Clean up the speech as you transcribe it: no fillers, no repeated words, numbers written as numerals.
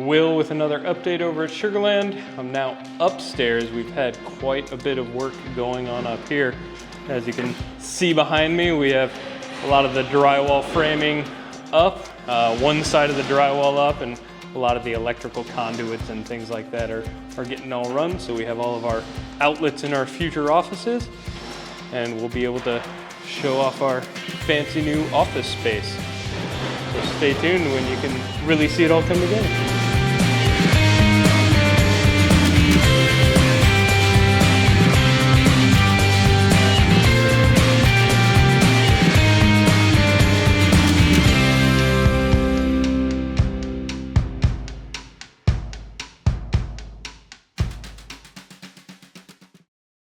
Will with another update over at Sugarland. I'm now upstairs. We've had quite a bit of work going on up here. As you can see behind me, we have a lot of the drywall framing up, one side of the drywall up, and a lot of the electrical conduits and things like that are getting all run. So we have all of our outlets in our future offices, and we'll be able to show off our fancy new office space. So stay tuned when you can really see it all come together.